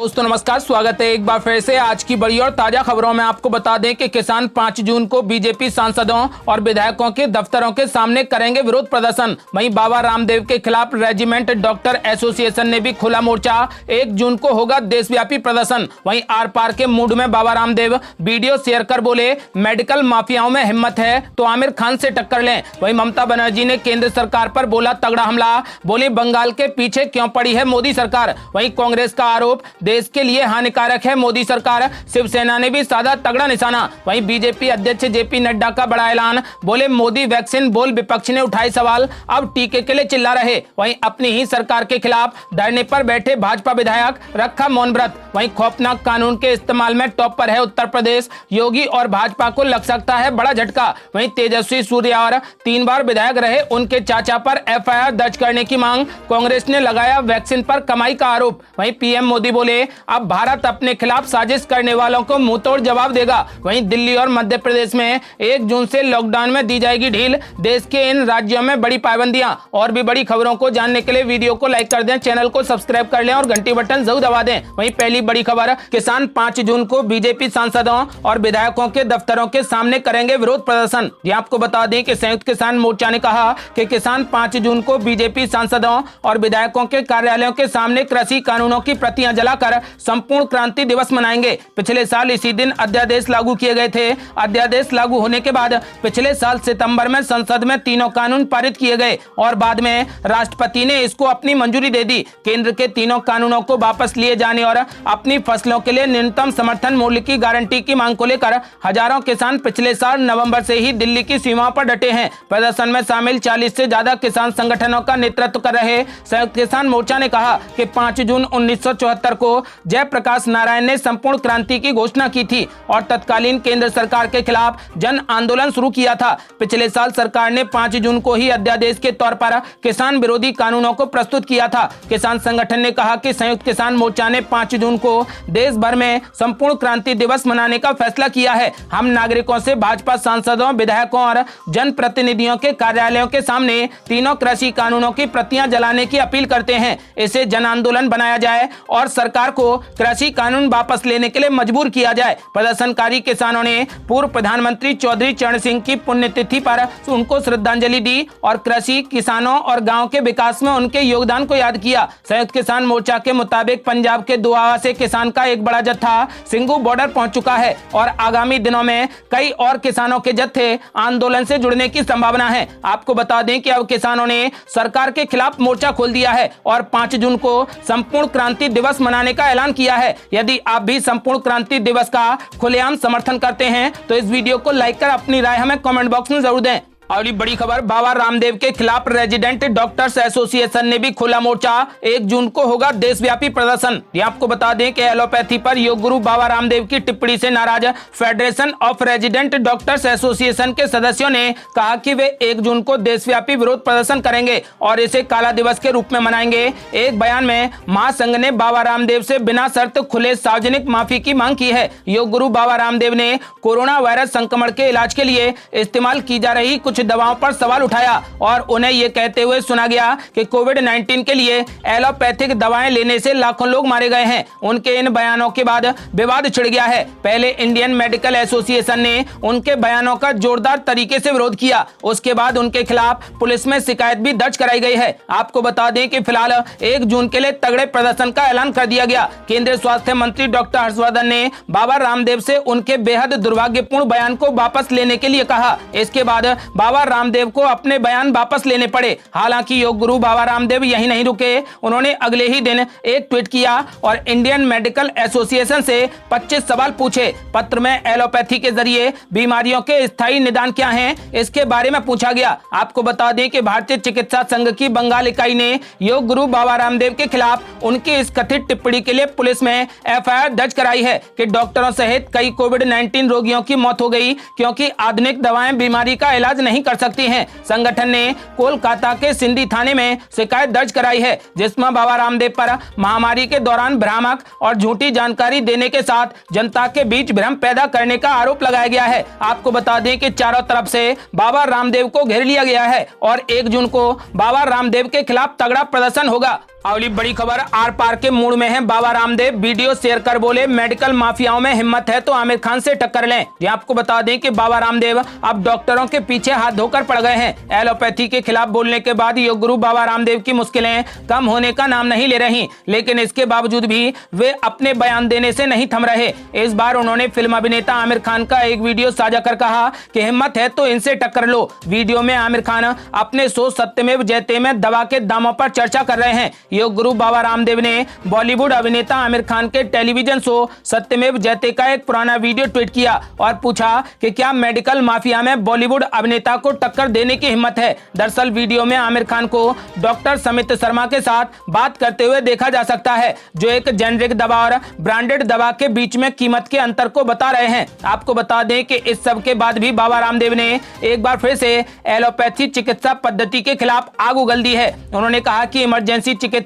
दोस्तों नमस्कार, स्वागत है एक बार फिर से आज की बड़ी और ताजा खबरों में। आपको बता दें कि किसान 5 जून को बीजेपी सांसदों और विधायकों के दफ्तरों के सामने करेंगे विरोध प्रदर्शन। वहीं बाबा रामदेव के खिलाफ रेजिमेंट डॉक्टर एसोसिएशन ने भी खोला मोर्चा। 1 जून को होगा देशव्यापी प्रदर्शन। वहीं आर पार के मूड में बाबा रामदेव वीडियो शेयर कर बोले, मेडिकल माफियाओं में हिम्मत है तो आमिर खान से टक्कर लें। वहीं ममता बनर्जी ने केंद्र सरकार पर बोला तगड़ा हमला, बोले बंगाल के पीछे क्यों पड़ी है मोदी सरकार। वहीं कांग्रेस का आरोप, देश के लिए हानिकारक है मोदी सरकार। शिवसेना ने भी साधा तगड़ा निशाना। वहीं बीजेपी अध्यक्ष जेपी नड्डा का बड़ा ऐलान, बोले मोदी वैक्सीन बोल, विपक्ष ने उठाए सवाल, अब टीके के लिए चिल्ला रहे। वहीं अपनी ही सरकार के खिलाफ धरने पर बैठे भाजपा विधायक रखा मौन व्रत। वहीं खौफनाक कानून के इस्तेमाल में टॉप पर है उत्तर प्रदेश, योगी और भाजपा को लग सकता है बड़ा झटका। वहीं तेजस्वी सूर्या और 3 बार विधायक रहे उनके चाचा पर एफआईआर दर्ज करने की मांग। कांग्रेस ने लगाया वैक्सीन पर कमाई का आरोप। वहीं पीएम मोदी बोले, अब भारत अपने खिलाफ साजिश करने वालों को मुंहतोड़ जवाब देगा। वहीं दिल्ली और मध्य प्रदेश में 1 जून से लॉकडाउन में दी जाएगी ढील। देश के इन राज्यों में बड़ी पाबंदियां। और भी बड़ी खबरों को जानने के लिए वीडियो को लाइक कर दें, चैनल को सब्सक्राइब कर लें और घंटी बटन जरूर दबा दें। वहीं पहली बड़ी खबर, किसान 5 जून को बीजेपी सांसदों और विधायकों के दफ्तरों के सामने करेंगे विरोध प्रदर्शन। ये आपको बता दें कि संयुक्त किसान मोर्चा ने कहा कि किसान 5 जून को बीजेपी सांसदों और विधायकों के कार्यालयों के सामने कृषि कानूनों की प्रतियां जलाकर संपूर्ण क्रांति दिवस मनाएंगे। पिछले साल इसी दिन अध्यादेश लागू किए गए थे। अध्यादेश लागू होने के बाद पिछले साल सितंबर में संसद में तीनों कानून पारित किए गए और बाद में राष्ट्रपति ने इसको अपनी मंजूरी दे दी। केंद्र के तीनों कानूनों को वापस लिए जाने और अपनी फसलों के लिए न्यूनतम समर्थन मूल्य की गारंटी की मांग को लेकर हजारों किसान पिछले साल नवंबर से ही दिल्ली की सीमाओं पर डटे हैं। प्रदर्शन में शामिल 40 से ज्यादा किसान संगठनों का नेतृत्व कर रहे संयुक्त किसान मोर्चा ने कहा कि 5 जून 1974 को जयप्रकाश नारायण ने संपूर्ण क्रांति की घोषणा की थी और तत्कालीन केंद्र सरकार के खिलाफ जन आंदोलन शुरू किया था। पिछले साल सरकार ने 5 जून को ही अध्यादेश के तौर पर किसान विरोधी कानूनों को प्रस्तुत किया था। किसान संगठन ने कहा कि संयुक्त किसान मोर्चा ने 5 जून को देश भर में संपूर्ण क्रांति दिवस मनाने का फैसला किया है। हम नागरिकों से भाजपा सांसदों, विधायकों और जनप्रतिनिधियों के कार्यालयों के सामने तीनों कृषि कानूनों की प्रतियां जलाने की अपील करते हैं। इसे जन आंदोलन बनाया जाए और सरकार को कृषि कानून वापस लेने के लिए मजबूर किया जाए। प्रदर्शनकारी किसानों ने पूर्व प्रधानमंत्री चौधरी चरण सिंह की पुण्यतिथि पर उनको श्रद्धांजलि दी और कृषि, किसानों और गांव के विकास में उनके योगदान को याद किया। संयुक्त किसान मोर्चा के मुताबिक पंजाब के दुआवा से किसान का एक बड़ा जत्था सिंघू बॉर्डर पहुंच चुका है और आगामी दिनों में कई और किसानों के जत्थे आंदोलन से जुड़ने की संभावना है। आपको बता दें कि अब किसानों ने सरकार के खिलाफ मोर्चा खोल दिया है और 5 जून को संपूर्ण क्रांति दिवस मनाने का ऐलान किया है। यदि आप भी संपूर्ण क्रांति दिवस का खुलेआम समर्थन करते हैं तो इस वीडियो को लाइक कर अपनी राय हमें कमेंट बॉक्स में जरूर दें। अगली बड़ी खबर, बाबा रामदेव के खिलाफ रेजिडेंट डॉक्टर्स एसोसिएशन ने भी खोला मोर्चा। 1 जून को होगा देशव्यापी प्रदर्शन। ये आपको बता दें कि एलोपैथी पर योग गुरु बाबा रामदेव की टिप्पणी से नाराज federation of resident doctors association के सदस्यों ने कहा कि वे 1 जून को देशव्यापी विरोध प्रदर्शन करेंगे और इसे काला दिवस के रूप में मनाएंगे। एक बयान में महासंघ ने बाबा रामदेव से बिना शर्त खुले सार्वजनिक माफी की मांग की है। योग गुरु बाबा रामदेव ने कोरोना वायरस संक्रमण के इलाज के लिए इस्तेमाल की जा रही कुछ दवाओं पर सवाल उठाया और उन्हें यह कहते हुए सुना गया कि कोविड-19 के लिए एलोपैथिक दवाएं लेने से लाखों लोग मारे गए हैं। उनके इन बयानों के बाद विवाद छिड़ गया है। पहले इंडियन मेडिकल एसोसिएशन ने उनके बयानों का जोरदार तरीके से विरोध किया, उसके बाद उनके खिलाफ पुलिस में शिकायत भी दर्ज कराई गई है। आपको बता दें कि फिलहाल 1 जून के लिए तगड़े प्रदर्शन का ऐलान कर दिया गया। केंद्रीय स्वास्थ्य मंत्री डॉक्टर हर्षवर्धन ने बाबा रामदेव से उनके बेहद दुर्भाग्यपूर्ण बयान को वापस लेने के लिए कहा। इसके बाद बाबा रामदेव को अपने बयान वापस लेने पड़े। हालांकि योग गुरु बाबा रामदेव यहीं नहीं रुके, उन्होंने अगले ही दिन एक ट्वीट किया और इंडियन मेडिकल एसोसिएशन से 25 सवाल पूछे। पत्र में एलोपैथी के जरिए बीमारियों के स्थायी निदान क्या हैं, इसके बारे में पूछा गया। आपको बता दें कि भारतीय चिकित्सा संघ की बंगाल इकाई ने योग गुरु बाबा रामदेव के खिलाफ उनकी इस कथित टिप्पणी के लिए पुलिस में एफआईआर दर्ज कराई है कि डॉक्टरों सहित कई कोविड-19 रोगियों की मौत हो गई क्योंकि आधुनिक दवाएं बीमारी का इलाज नहीं कर सकती हैं। संगठन ने कोलकाता के सिंधी थाने में शिकायत दर्ज कराई है जिसमें बाबा रामदेव पर महामारी के दौरान भ्रामक और झूठी जानकारी देने के साथ जनता के बीच भ्रम पैदा करने का आरोप लगाया गया है। आपको बता दें कि चारों तरफ से बाबा रामदेव को घेर लिया गया है और 1 जून को बाबा रामदेव के खिलाफ तगड़ा प्रदर्शन होगा। अगली बड़ी खबर आर पार के मूड में है बाबा रामदेव। वीडियो शेयर कर बोले मेडिकल माफियाओं में हिम्मत है तो आमिर खान से टक्कर लें। ये आपको बता दें कि बाबा रामदेव अब डॉक्टरों के पीछे हाथ धोकर पड़ गए हैं। एलोपैथी के खिलाफ बोलने के बाद योग गुरु बाबा रामदेव की मुश्किलें कम होने का नाम नहीं ले रही, लेकिन इसके बावजूद भी वे अपने बयान देने से नहीं थम रहे। इस बार उन्होंने फिल्म अभिनेता आमिर खान का एक वीडियो साझा कर कहा कि हिम्मत है तो इनसे टक्कर लो। वीडियो में आमिर खान अपने शो सत्यमेव जयते में दवा के दामों पर चर्चा कर रहे हैं। योग गुरु बाबा रामदेव ने बॉलीवुड अभिनेता आमिर खान के टेलीविजन शो सत्यमेव जयते का एक पुराना वीडियो ट्वीट किया और पूछा कि क्या मेडिकल माफिया में बॉलीवुड अभिनेता को टक्कर देने की हिम्मत है। दरअसल वीडियो में आमिर खान को डॉक्टर समित शर्मा के साथ बात करते हुए देखा जा सकता है, जो एक जेनरिक दवा और ब्रांडेड दवा के बीच में कीमत के अंतर को बता रहे हैं। आपको बता दें कि इस सब के बाद भी बाबा रामदेव ने एक बार फिर से एलोपैथी चिकित्सा पद्धति के खिलाफ आग उगल दी है। उन्होंने कहा कि इमरजेंसी चिकित्सा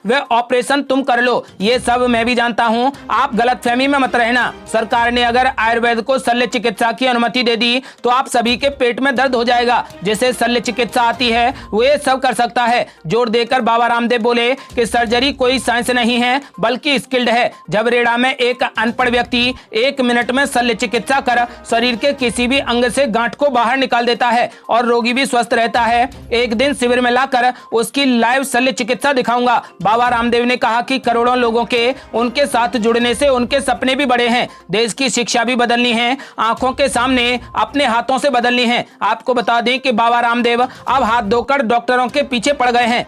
वे ऑपरेशन तुम कर लो, ये सब मैं भी जानता हूं, आप गलतफहमी में मत रहना। सरकार ने अगर आयुर्वेद को शल्य चिकित्सा की अनुमति दे दी तो आप सभी के पेट में दर्द हो जाएगा। जिसे शल्य चिकित्सा आती है वो ये सब कर सकता है। जोर देकर बाबा रामदेव बोले कि सर्जरी कोई साइंस नहीं है बल्कि स्किल्ड है। जब रेड़ा में एक अनपढ़ व्यक्ति 1 मिनट में शल्य चिकित्सा कर शरीर के किसी भी अंग से गांठ को बाहर निकाल देता है और रोगी भी स्वस्थ रहता है, एक दिन शिविर में लाकर उसकी लाइव शल्य चिकित्सा दिखाऊंगा। बाबा रामदेव ने कहा कि करोड़ों लोगों के उनके साथ जुड़ने से उनके सपने भी बड़े हैं। देश की शिक्षा भी बदलनी है, आंखों के सामने अपने हाथों से बदलनी है। आपको बता दें कि बाबा रामदेव अब हाथ धोकर डॉक्टरों के पीछे पड़ गए हैं।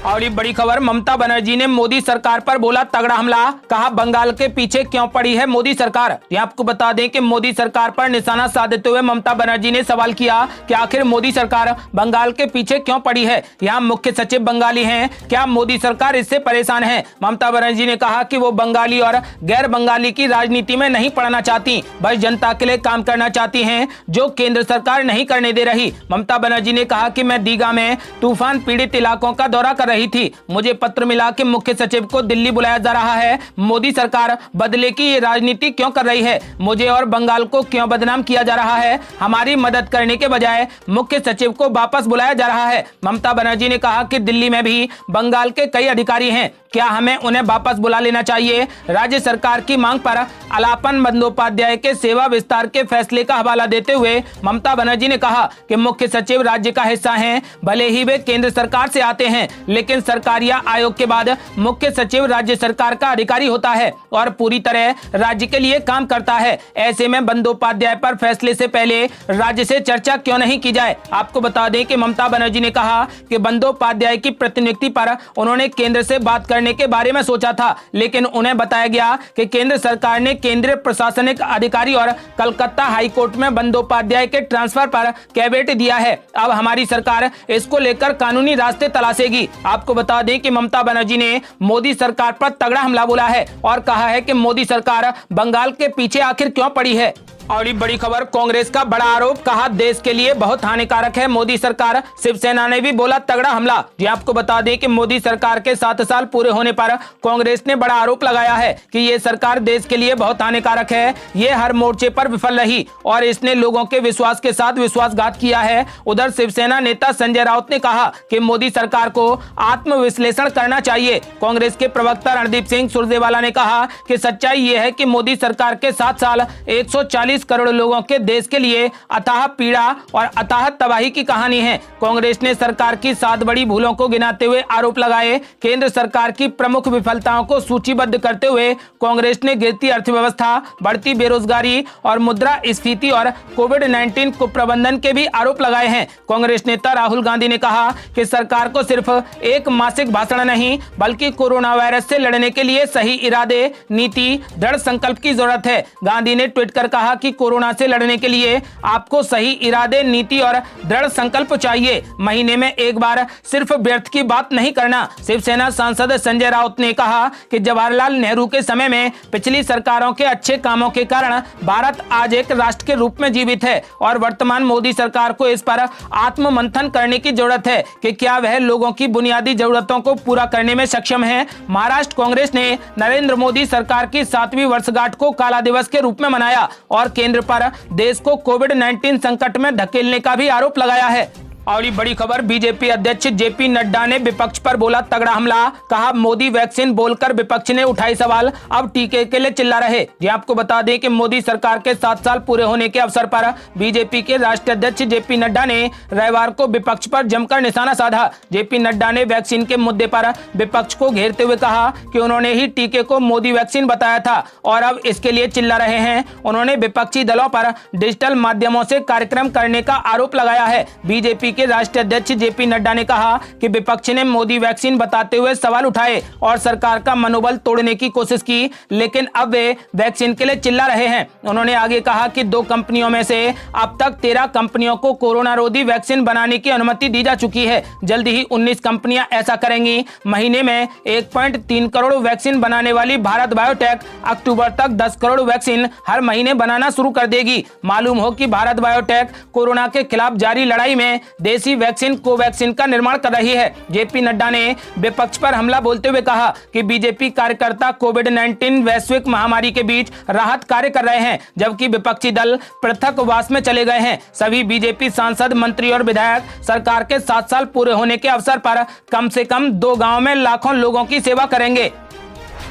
और ये बड़ी खबर, ममता बनर्जी ने मोदी सरकार पर बोला तगड़ा हमला, कहा बंगाल के पीछे क्यों पड़ी है मोदी सरकार। ये आपको बता दें कि मोदी सरकार पर निशाना साधते हुए ममता बनर्जी ने सवाल किया कि आखिर मोदी सरकार बंगाल के पीछे क्यों पड़ी है। यहाँ मुख्य सचिव बंगाली हैं, क्या मोदी सरकार इससे परेशान है। ममता बनर्जी ने कहा कि वो बंगाली और गैर बंगाली की राजनीति में नहीं पड़ना चाहती, बस जनता के लिए काम करना चाहती है जो केंद्र सरकार नहीं करने दे रही। ममता बनर्जी ने कहा कि मैं दीघा में तूफान पीड़ित इलाकों का दौरा कर रही थी, मुझे पत्र मिला कि मुख्य सचिव को दिल्ली बुलाया जा रहा है। मोदी सरकार बदले की ये राजनीति क्यों कर रही है, मुझे और बंगाल को क्यों बदनाम किया जा रहा है। हमारी मदद करने के बजाय मुख्य सचिव को वापस बुलाया जा रहा है। ममता बनर्जी ने कहा कि दिल्ली में भी बंगाल के कई अधिकारी हैं, क्या हमें उन्हें वापस बुला लेना चाहिए। राज्य सरकार की मांग पर अलापन बंदोपाध्याय के सेवा विस्तार के फैसले का हवाला देते हुए ममता बनर्जी ने कहा कि मुख्य सचिव राज्य का हिस्सा हैं, भले ही वे केंद्र सरकार से आते हैं, लेकिन सरकारिया आयोग के बाद मुख्य सचिव राज्य सरकार का अधिकारी होता है और पूरी तरह राज्य के लिए काम करता है। ऐसे में बंदोपाध्याय पर फैसले से पहले राज्य से चर्चा क्यों नहीं की जाए। आपको बता दें कि ममता बनर्जी ने कहा कि बंदोपाध्याय की प्रतिनियुक्ति पर उन्होंने केंद्र से बात करने के बारे में सोचा था, लेकिन उन्हें बताया गया कि केंद्र सरकार ने केंद्रीय प्रशासनिक अधिकारी और कलकत्ता हाईकोर्ट में बंदोपाध्याय के ट्रांसफर पर कैवेट दिया है। अब हमारी सरकार इसको लेकर कानूनी रास्ते तलाशेगी। आपको बता दें कि ममता बनर्जी ने मोदी सरकार पर तगड़ा हमला बोला है और कहा है कि मोदी सरकार बंगाल के पीछे आखिर क्यों पड़ी है। और बड़ी खबर, कांग्रेस का बड़ा आरोप, कहा देश के लिए बहुत हानिकारक है मोदी सरकार। शिवसेना ने भी बोला तगड़ा हमला। जी आपको बता दें कि मोदी सरकार के 7 साल पूरे होने पर कांग्रेस ने बड़ा आरोप लगाया है कि ये सरकार देश के लिए बहुत हानिकारक है। ये हर मोर्चे पर विफल रही और इसने लोगों के विश्वास के साथ विश्वासघात किया है। उधर शिवसेना नेता संजय राउत ने कहा कि मोदी सरकार को आत्मविश्लेषण करना चाहिए। कांग्रेस के प्रवक्ता रणदीप सिंह सुरजेवाला ने कहा कि सच्चाई ये है कि मोदी सरकार के 7 साल 140 करोड़ लोगों के देश के लिए अथाह पीड़ा और अथाह तबाही की कहानी है। कांग्रेस ने सरकार की 7 बड़ी भूलों को गिनाते हुए आरोप लगाए। केंद्र सरकार की प्रमुख विफलताओं को सूचीबद्ध करते हुए कांग्रेस ने गिरती अर्थव्यवस्था, बढ़ती बेरोजगारी और मुद्रास्फीति और कोविड-19 कुप्रबंधन के भी आरोप लगाए हैं। कांग्रेस नेता राहुल गांधी ने कहा कि सरकार को सिर्फ एक मासिक भाषण नहीं बल्कि कोरोना वायरस से लड़ने के लिए सही इरादे, नीति, दृढ़ संकल्प की जरूरत है। गांधी ने ट्वीट कर कहा कि कोरोना से लड़ने के लिए आपको सही इरादे, नीति और दृढ़ संकल्प चाहिए। महीने में एक बार सिर्फ व्यर्थ की बात नहीं करना। शिवसेना सांसद संजय राउत ने कहा कि जवाहरलाल नेहरू के समय में पिछली सरकारों के अच्छे कामों के कारण भारत आज एक राष्ट्र के रूप में जीवित है और वर्तमान मोदी सरकार को इस पर आत्म मंथन करने की जरूरत है कि क्या वह लोगों की बुनियादी जरूरतों को पूरा करने में सक्षम है। महाराष्ट्र कांग्रेस ने नरेंद्र मोदी सरकार की 7वीं वर्षगांठ को काला दिवस के रूप में मनाया और केंद्र पर देश को कोविड-19 संकट में धकेलने का भी आरोप लगाया है। और ये बड़ी खबर, बीजेपी अध्यक्ष जेपी नड्डा ने विपक्ष पर बोला तगड़ा हमला। कहा मोदी वैक्सीन बोलकर विपक्ष ने उठाई सवाल, अब टीके के लिए चिल्ला रहे। जी आपको बता दें कि मोदी सरकार के 7 साल पूरे होने के अवसर पर बीजेपी के राष्ट्रीय अध्यक्ष जेपी नड्डा ने रविवार को विपक्ष पर जमकर निशाना साधा। जेपी नड्डा ने वैक्सीन के मुद्दे पर विपक्ष को घेरते हुए कहा कि उन्होंने ही टीके को मोदी वैक्सीन बताया था और अब इसके लिए चिल्ला रहे हैं। उन्होंने विपक्षी दलों पर डिजिटल माध्यमों से कार्यक्रम करने का आरोप लगाया है। बीजेपी के राष्ट्रीय अध्यक्ष जेपी नड्डा ने कहा कि विपक्ष ने मोदी वैक्सीन बताते हुए सवाल उठाए और सरकार का मनोबल तोड़ने की कोशिश की, लेकिन अब वे वैक्सीन के लिए चिल्ला रहे हैं। उन्होंने आगे कहा कि 2 कंपनियों में से अब तक 13 कंपनियों को कोरोना रोधी वैक्सीन बनाने की अनुमति दी जा चुकी है। जल्द ही 19 कंपनियां ऐसा करेंगी। महीने में 1.3 करोड़ वैक्सीन बनाने वाली भारत बायोटेक अक्टूबर तक 10 करोड़ वैक्सीन हर महीने बनाना शुरू कर देगी। मालूम हो कि भारत बायोटेक कोरोना के खिलाफ जारी लड़ाई में देसी वैक्सीन कोवैक्सीन का निर्माण कर रही है। जेपी नड्डा ने विपक्ष पर हमला बोलते हुए कहा कि बीजेपी कार्यकर्ता कोविड-19 वैश्विक महामारी के बीच राहत कार्य कर रहे हैं, जबकि विपक्षी दल पृथकवास में चले गए हैं। सभी बीजेपी सांसद, मंत्री और विधायक सरकार के 7 साल पूरे होने के अवसर पर कम से कम 2 गांवों में लाखों लोगों की सेवा करेंगे।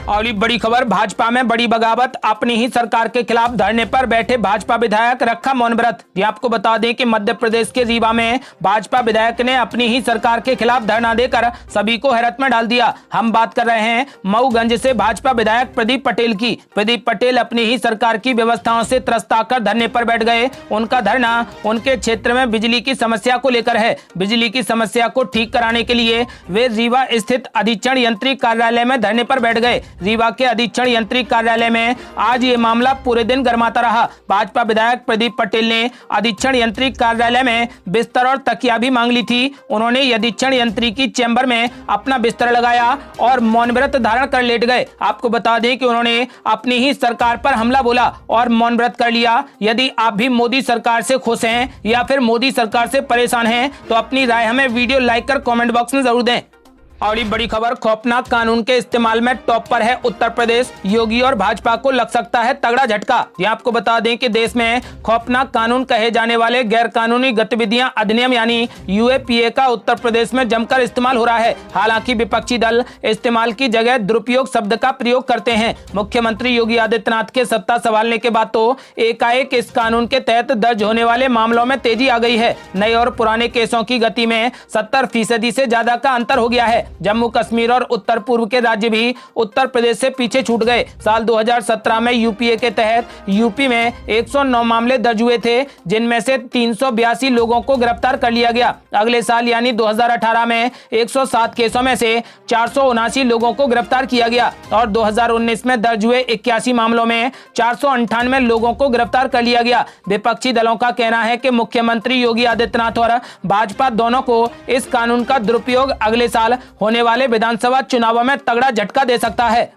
और बड़ी खबर, भाजपा में बड़ी बगावत। अपनी ही सरकार के खिलाफ धरने पर बैठे भाजपा विधायक रखा मौन व्रत। ये आपको बता दें कि मध्य प्रदेश के रीवा में भाजपा विधायक ने अपनी ही सरकार के खिलाफ धरना देकर सभी को हैरत में डाल दिया। हम बात कर रहे हैं मऊगंज से भाजपा विधायक प्रदीप पटेल की। प्रदीप पटेल अपनी ही सरकार की व्यवस्थाओं से त्रस्त आकर धरने पर बैठ गए। उनका धरना उनके क्षेत्र में बिजली की समस्या को लेकर है। बिजली की समस्या को ठीक कराने के लिए वे रीवा स्थित अधीक्षण यंत्री कार्यालय में धरने पर बैठ गए। रीवा के अधीक्षण यंत्री कार्यालय में आज ये मामला पूरे दिन गर्माता रहा। भाजपा विधायक प्रदीप पटेल ने अधीक्षण यंत्री कार्यालय में बिस्तर और तकिया भी मांग ली थी। उन्होंने अधीक्षण यंत्री की चैम्बर में अपना बिस्तर लगाया और मौन व्रत धारण कर लेट गए। आपको बता दें कि उन्होंने अपनी ही सरकार पर हमला बोला और मौन व्रत कर लिया। यदि आप भी मोदी सरकार से खुश हैं या फिर मोदी सरकार से परेशान हैं तो अपनी राय हमें वीडियो लाइक कर कमेंट बॉक्स में जरूर दें। और ये बड़ी खबर, खौफनाक कानून के इस्तेमाल में टॉप पर है उत्तर प्रदेश। योगी और भाजपा को लग सकता है तगड़ा झटका। ये आपको बता दें कि देश में खौफनाक कानून कहे जाने वाले गैर कानूनी गतिविधियां अधिनियम यानी यूएपीए का उत्तर प्रदेश में जमकर इस्तेमाल हो रहा है। हालांकि विपक्षी दल इस्तेमाल की जगह दुरुपयोग शब्द का प्रयोग करते हैं। मुख्यमंत्री योगी आदित्यनाथ के सत्ता संभालने के बाद तो एकाएक इस कानून के तहत दर्ज होने वाले मामलों में तेजी आ गई है। नए और पुराने केसों की गति में 70% से ज्यादा का अंतर हो गया है। जम्मू कश्मीर और उत्तर पूर्व के राज्य भी उत्तर प्रदेश से पीछे छूट गए। साल 2017 में यूपीए के तहत यूपी में 109 मामले दर्ज हुए थे, जिनमें से 382 लोगों को गिरफ्तार कर लिया गया। अगले साल यानी 2018 में 107 केसों में से 479 लोगों को गिरफ्तार किया गया और 2019 में दर्ज हुए 81 मामलों में 498 लोगों को गिरफ्तार कर लिया गया। विपक्षी दलों का कहना है कि मुख्यमंत्री योगी आदित्यनाथ और भाजपा दोनों को इस कानून का दुरुपयोग अगले साल होने वाले विधानसभा चुनावों में तगड़ा झटका दे सकता है।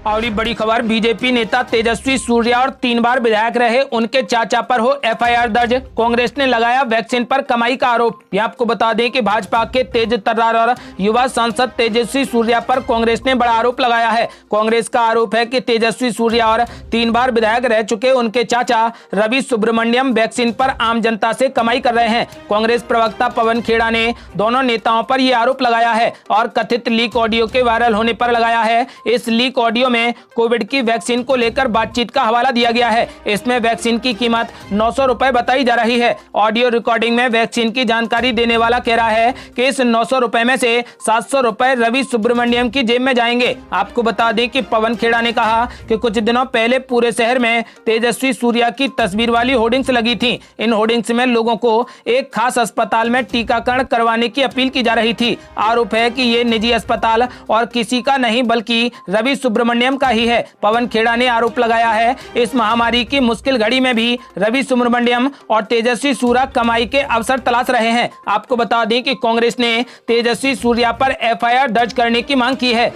और बड़ी खबर, बीजेपी नेता तेजस्वी सूर्या और 3 बार विधायक रहे उनके चाचा पर हो एफआईआर दर्ज। कांग्रेस ने लगाया वैक्सीन पर कमाई का आरोप। ये आपको बता दें कि भाजपा के तेज तर्रार और युवा सांसद तेजस्वी सूर्या पर कांग्रेस ने बड़ा आरोप लगाया है। कांग्रेस का आरोप है कि तेजस्वी सूर्या और 3 बार विधायक रह चुके उनके चाचा रवि सुब्रमण्यम वैक्सीन पर आम जनता से कमाई कर रहे हैं। कांग्रेस प्रवक्ता पवन खेड़ा ने दोनों नेताओं पर यह आरोप लगाया है और कथित लीक ऑडियो के वायरल होने पर लगाया है। इस लीक ऑडियो में कोविड की वैक्सीन को लेकर बातचीत का हवाला दिया गया है। इसमें वैक्सीन की कीमत 900 रुपए बताई जा रही है। ऑडियो रिकॉर्डिंग में वैक्सीन की जानकारी देने वाला कह रहा है कि इस 900 रुपए में से 700 रुपए रवि सुब्रमण्यम की जेब में जाएंगे। आपको बता दें कि पवन खेड़ा ने कहा कि कुछ दिनों पहले पूरे शहर में तेजस्वी सूर्या की तस्वीर वाली होर्डिंग्स लगी थी। इन होर्डिंग्स में लोगों को एक खास अस्पताल में टीकाकरण करवाने की अपील की जा रही थी। आरोप है कि ये निजी अस्पताल और किसी का नहीं बल्कि रवि सुब्रमण्यम का ही है। पवन खेड़ा ने आरोप लगाया है इस महामारी की मुश्किल घड़ी में भी रवि सुब्रमण्यम और तेजस्वी सूर्या कमाई के अवसर तलाश रहे हैं। आपको बता दें कि कांग्रेस ने तेजस्वी सूर्या पर एफआईआर दर्ज करने की मांग की है।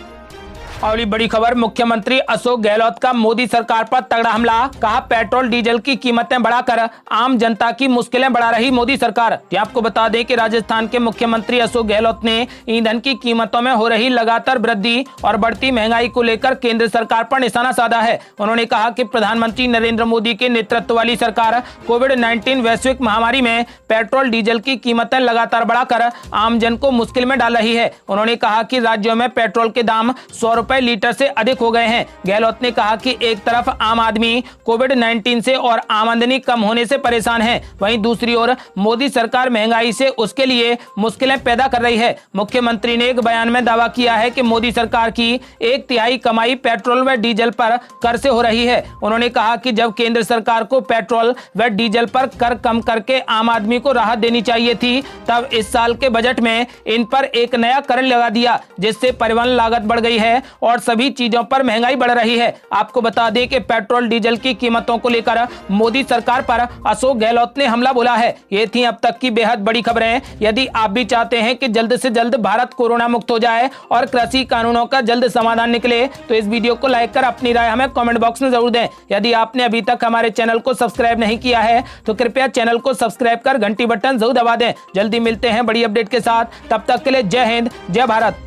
और बड़ी खबर, मुख्यमंत्री अशोक गहलोत का मोदी सरकार पर तगड़ा हमला। कहा पेट्रोल डीजल की कीमतें बढ़ाकर आम जनता की मुश्किलें बढ़ा रही मोदी सरकार। आपको बता दें कि राजस्थान के मुख्यमंत्री अशोक गहलोत ने ईंधन की कीमतों में हो रही लगातार वृद्धि और बढ़ती महंगाई को लेकर केंद्र सरकार पर निशाना साधा है। उन्होंने कहा कि प्रधानमंत्री नरेंद्र मोदी के नेतृत्व वाली सरकार कोविड-19 वैश्विक महामारी में पेट्रोल डीजल की कीमतें लगातार बढ़ाकर आम जन को मुश्किल में डाल रही है। उन्होंने कहा कि राज्यों में पेट्रोल के दाम 100 रुपए लीटर से अधिक हो गए हैं। गहलोत ने कहा कि एक तरफ आम आदमी कोविड-19 से और आमदनी कम होने से परेशान है, वहीं दूसरी ओर मोदी सरकार महंगाई से उसके लिए मुश्किलें पैदा कर रही है। मुख्यमंत्री ने एक बयान में दावा किया है कि मोदी सरकार की 1/3 कमाई पेट्रोल व डीजल पर कर से हो रही है। उन्होंने कहा कि जब केंद्र सरकार को पेट्रोल व डीजल पर कर कम करके आम आदमी को राहत देनी चाहिए थी, तब इस साल के बजट में इन पर एक नया कर लगा दिया, जिससे परिवहन लागत बढ़ गई है और सभी चीजों पर महंगाई बढ़ रही है। आपको बता दें कि पेट्रोल डीजल की कीमतों को लेकर मोदी सरकार पर अशोक गहलोत ने हमला बोला है। ये थी अब तक की बेहद बड़ी खबरें। यदि आप भी चाहते हैं कि जल्द से जल्द भारत कोरोना मुक्त हो जाए और कृषि कानूनों का जल्द समाधान निकले, तो इस वीडियो को लाइक कर अपनी राय हमें कमेंट बॉक्स में जरूर दें। यदि आपने अभी तक हमारे चैनल को सब्सक्राइब नहीं किया है तो कृपया चैनल को सब्सक्राइब कर घंटी बटन जरूर दबा दें। जल्दी मिलते हैं बड़ी अपडेट के साथ, तब तक के लिए जय हिंद, जय भारत।